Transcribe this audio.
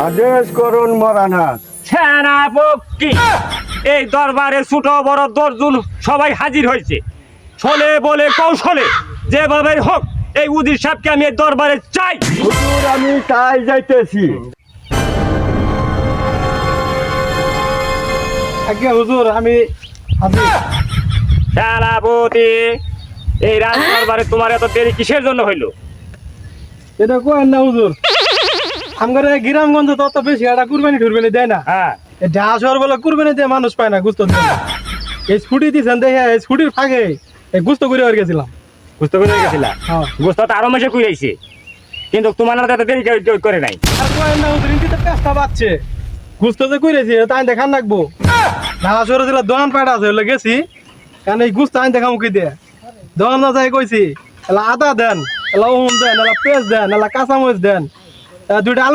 আদেশ করুন মরানা। সেনাপতি, এই দরবারে ছোট বড় দর্জন সবাই হাজির হয়েছে। ছলে বলে কৌশলে যেভাবে হোক এই উজির সাহেবকে আমি এই দরবারে চাই। হুজুর আমি তাই যাইতেছি। আজ্ঞা হুজুর আমি হাজির। সেনাপতি, এই রাজ দরবারে তোমার এত দেরি কিসের জন্য হইলো? এটা কোয়েন না হুজুর, আমার গ্রামগঞ্জ তো অত বেশি একটা কুরবানি টুরবানি দেয় না। হ্যাঁ, ঢাকা শহর বলে কুরবানি দিয়ে মানুষ পায় না গুস্ত দিয়ে। এই স্কুটি দিয়েছেন দেখে এই স্কুটির ফাঁকে এই গুস্ত করে গেছিলাম। বুঝতে পেরে গেছিলা? হ্যাঁ। বুঝতে তো আরো মাসে কুইরাইছে, কিন্তু তোমার না এত দেরি কেউ করে নাই। আর কোয়েন না হুজুর, ইন্দিতে পেস্তা বাচ্ছে গুস্ত যে কইরেছি তাই দেখান রাখবো। ঢাকা শহরে দিলা দোকান পাট আছে ওগুলো গেছি, কারণ এই গুস্ত আইন দেখা মুখি দিয়ে দোকান না যাই কইছি এলা আদা দেন, এলা ওহন দেন, এলা পেঁয়াজ দেন, এলা কাঁচামরিচ দেন, দুইটা আলু